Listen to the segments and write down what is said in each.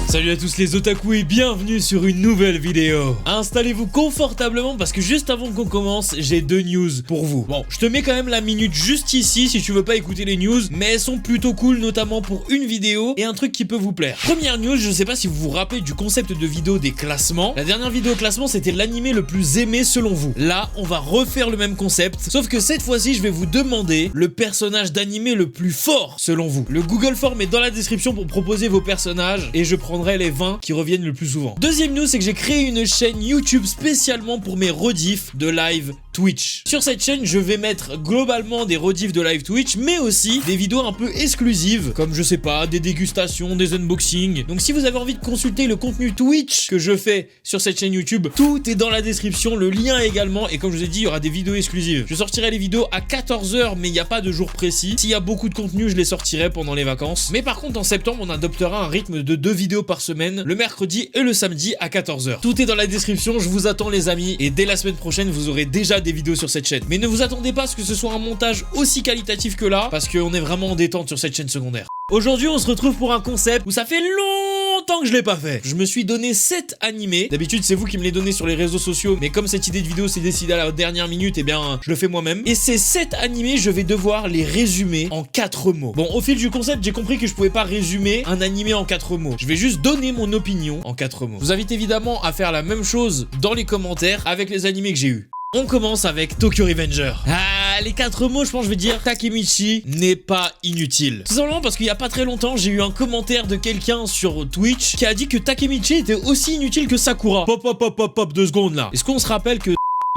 Salut à tous les otaku et bienvenue sur une nouvelle vidéo. Installez-vous confortablement parce que juste avant qu'on commence, j'ai deux news pour vous. Bon, je te mets quand même la minute juste ici si tu veux pas écouter les news, mais elles sont plutôt cool, notamment pour une vidéo et un truc qui peut vous plaire. Première news, je sais pas si vous vous rappelez du concept de vidéo des classements. La dernière vidéo classement, c'était l'animé le plus aimé selon vous. Là, on va refaire le même concept, sauf que cette fois-ci, je vais vous demander le personnage d'animé le plus fort selon vous. Le Google Form est dans la description pour proposer vos personnages et je prendrai les 20 qui reviennent le plus souvent. Deuxième news, c'est que j'ai créé une chaîne YouTube spécialement pour mes rediffs de live Twitch. Sur cette chaîne, je vais mettre globalement des rediffs de live Twitch, mais aussi des vidéos un peu exclusives, comme je sais pas, des dégustations, des unboxings. Donc si vous avez envie de consulter le contenu Twitch que je fais sur cette chaîne YouTube, tout est dans la description, le lien également, et comme je vous ai dit, il y aura des vidéos exclusives. Je sortirai les vidéos à 14 h, mais il n'y a pas de jour précis. S'il y a beaucoup de contenu, je les sortirai pendant les vacances. Mais par contre, en septembre, on adoptera un rythme de 2 vidéos par semaine, le mercredi et le samedi à 14 h. Tout est dans la description, je vous attends les amis, et dès la semaine prochaine, vous aurez déjà des vidéos sur cette chaîne. Mais ne vous attendez pas à ce que ce soit un montage aussi qualitatif que là, parce qu'on est vraiment en détente sur cette chaîne secondaire. Aujourd'hui, on se retrouve pour un concept où ça fait longtemps que je l'ai pas fait. Je me suis donné 7 animés. D'habitude, c'est vous qui me les donnez sur les réseaux sociaux, mais comme cette idée de vidéo s'est décidée à la dernière minute, eh bien, je le fais moi-même. Et ces 7 animés, je vais devoir les résumer en 4 mots. Bon, au fil du concept, j'ai compris que je pouvais pas résumer un animé en 4 mots. Je vais juste donner mon opinion en 4 mots. Je vous invite évidemment à faire la même chose dans les commentaires avec les animés que j'ai eus. On commence avec Tokyo Revenger. Ah, les 4 mots, je pense, je vais dire Takemichi n'est pas inutile. Tout simplement parce qu'il y a pas très longtemps, j'ai eu un commentaire de quelqu'un sur Twitch qui a dit que Takemichi était aussi inutile que Sakura. Pop, 2 secondes là. Est-ce qu'on se rappelle que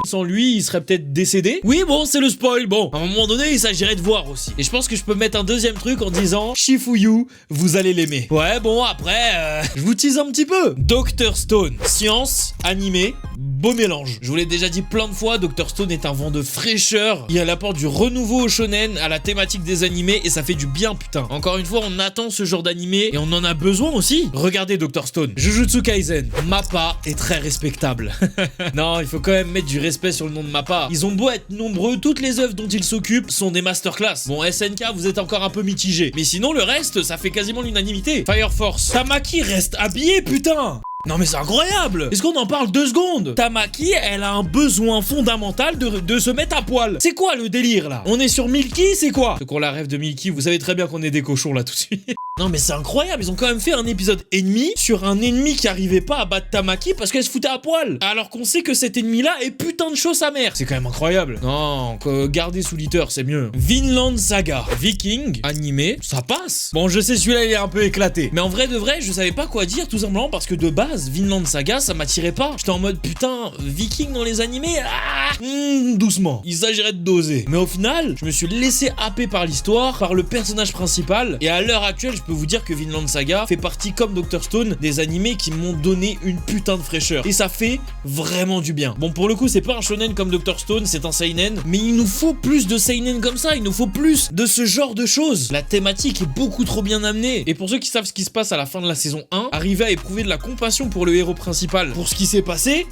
sans lui, il serait peut-être décédé? Oui, bon, c'est le spoil. Bon, à un moment donné, il s'agirait de voir aussi. Et je pense que je peux mettre un deuxième truc en disant Shifuyu, vous allez l'aimer. Ouais, bon, après, je vous tease un petit peu. Dr Stone, science, animé, beau mélange. Je vous l'ai déjà dit plein de fois, Dr Stone est un vent de fraîcheur. Il apporte du renouveau au shonen, à la thématique des animés, et ça fait du bien, putain. Encore une fois, on attend ce genre d'animé, et on en a besoin aussi. Regardez Dr Stone. Jujutsu Kaisen, Mappa est très respectable. Non, il faut quand même mettre du respect sur le nom de Mappa. Ils ont beau être nombreux, toutes les œuvres dont ils s'occupent sont des masterclass. Bon, SNK, vous êtes encore un peu mitigé. Mais sinon, le reste, ça fait quasiment l'unanimité. Fire Force, Tamaki reste habillée, putain! Non mais c'est incroyable! Est-ce qu'on en parle 2 secondes? Tamaki, elle a un besoin fondamental de se mettre à poil. C'est quoi le délire là? On est sur Milky, c'est quoi? Ceux qui ont la rêve de Milky, vous savez très bien qu'on est des cochons là tout de suite. Non mais c'est incroyable, ils ont quand même fait un épisode ennemi sur un ennemi qui arrivait pas à battre Tamaki parce qu'elle se foutait à poil. Alors qu'on sait que cet ennemi-là est putain de chaud sa mère. C'est quand même incroyable. Non, garder sous litter, c'est mieux. Vinland Saga, Viking, animé, ça passe. Bon, je sais, celui-là il est un peu éclaté. Mais en vrai de vrai, je savais pas quoi dire tout simplement parce que de base, Vinland Saga, ça m'attirait pas. J'étais en mode putain, Viking dans les animés, doucement. Il s'agirait de doser. Mais au final, je me suis laissé happer par l'histoire, par le personnage principal. Et à l'heure actuelle, je peux vous dire que Vinland Saga fait partie, comme Dr Stone, des animés qui m'ont donné une putain de fraîcheur. Et ça fait vraiment du bien. Bon, pour le coup, c'est pas un shonen comme Dr Stone, c'est un seinen. Mais il nous faut plus de seinen comme ça. Il nous faut plus de ce genre de choses. La thématique est beaucoup trop bien amenée. Et pour ceux qui savent ce qui se passe à la fin de la saison 1, arriver à éprouver de la compassion pour le héros principal, pour ce qui s'est passé,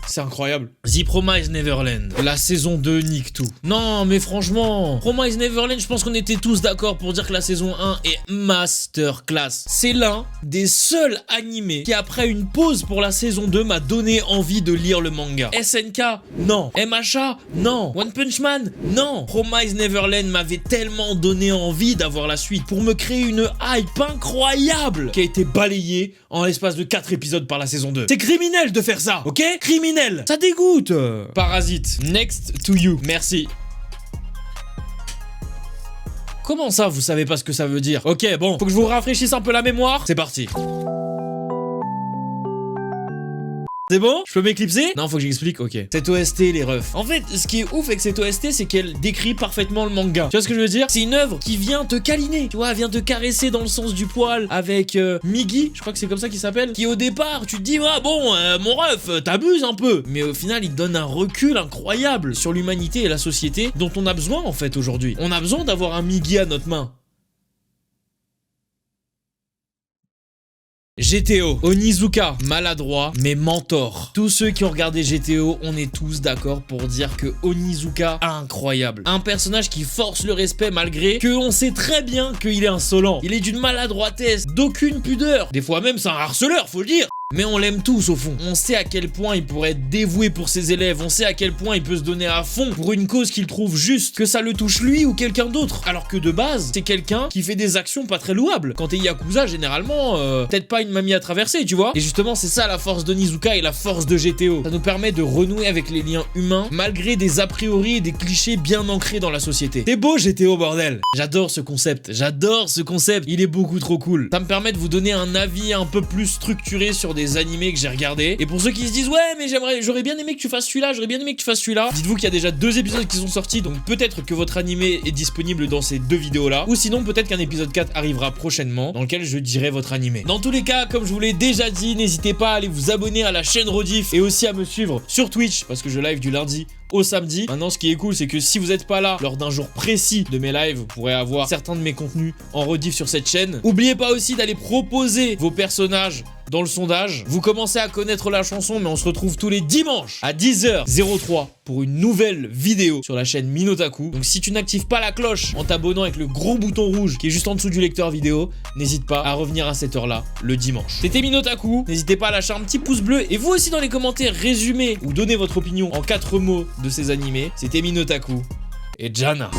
c'est incroyable. The Promised Neverland, la saison 2 nique tout. Non, mais franchement, Promised Neverland, je pense qu'on était tous d'accord pour dire que la saison 1 est masterclass. C'est l'un des seuls animés qui, après une pause pour la saison 2, m'a donné envie de lire le manga. SNK, non. MHA, non. One Punch Man, non. Promised Neverland m'avait tellement donné envie d'avoir la suite pour me créer une hype incroyable qui a été balayée en l'espace de 4 épisodes par la saison 2. C'est criminel de faire ça, ok? Criminel. Ça dégoûte. Parasite, Next to You, merci. Comment ça, vous savez pas ce que ça veut dire? Ok, bon, faut que je vous rafraîchisse un peu la mémoire. C'est parti. C'est bon? Je peux m'éclipser? Non, faut que j'explique, ok. Cette OST, les refs. En fait, ce qui est ouf avec cette OST, c'est qu'elle décrit parfaitement le manga. Tu vois ce que je veux dire? C'est une œuvre qui vient te câliner, tu vois, elle vient te caresser dans le sens du poil avec Migi, je crois que c'est comme ça qu'il s'appelle, qui au départ, tu te dis, ouais, bon, mon ref, t'abuses un peu. Mais au final, il te donne un recul incroyable sur l'humanité et la société dont on a besoin, en fait, aujourd'hui. On a besoin d'avoir un Migi à notre main. GTO, Onizuka, maladroit, mais mentor. Tous ceux qui ont regardé GTO, on est tous d'accord pour dire que Onizuka, incroyable. Un personnage qui force le respect malgré que on sait très bien qu'il est insolent. Il est d'une maladroitesse, d'aucune pudeur. Des fois même c'est un harceleur, faut le dire. Mais on l'aime tous au fond. On sait à quel point il pourrait être dévoué pour ses élèves. On sait à quel point il peut se donner à fond pour une cause qu'il trouve juste, que ça le touche lui ou quelqu'un d'autre. Alors que de base, c'est quelqu'un qui fait des actions pas très louables. Quand t'es Yakuza, généralement, peut-être pas une mamie à traverser, tu vois. Et justement, c'est ça la force d'Onizuka et la force de GTO. Ça nous permet de renouer avec les liens humains, malgré des a priori et des clichés bien ancrés dans la société. C'est beau GTO, bordel. J'adore ce concept. J'adore ce concept. Il est beaucoup trop cool. Ça me permet de vous donner un avis un peu plus structuré sur des animés que j'ai regardés. Et pour ceux qui se disent ouais mais j'aurais bien aimé que tu fasses celui-là, dites-vous qu'il y a déjà 2 épisodes qui sont sortis, donc peut-être que votre animé est disponible dans ces 2 vidéos là, ou sinon peut-être qu'un épisode 4 arrivera prochainement dans lequel je dirai votre animé. Dans tous les cas, comme je vous l'ai déjà dit, n'hésitez pas à aller vous abonner à la chaîne Rediff et aussi à me suivre sur Twitch parce que je live du lundi au samedi. Maintenant, ce qui est cool, c'est que si vous n'êtes pas là lors d'un jour précis de mes lives, vous pourrez avoir certains de mes contenus en rediff sur cette chaîne. N'oubliez pas aussi d'aller proposer vos personnages dans le sondage. Vous commencez à connaître la chanson, mais on se retrouve tous les dimanches à 10h03 pour une nouvelle vidéo sur la chaîne Minotaku. Donc si tu n'actives pas la cloche en t'abonnant avec le gros bouton rouge qui est juste en dessous du lecteur vidéo, n'hésite pas à revenir à cette heure-là le dimanche. C'était Minotaku, n'hésitez pas à lâcher un petit pouce bleu et vous aussi dans les commentaires résumez ou donnez votre opinion en 4 mots de ces animés. C'était Minotaku et Jana.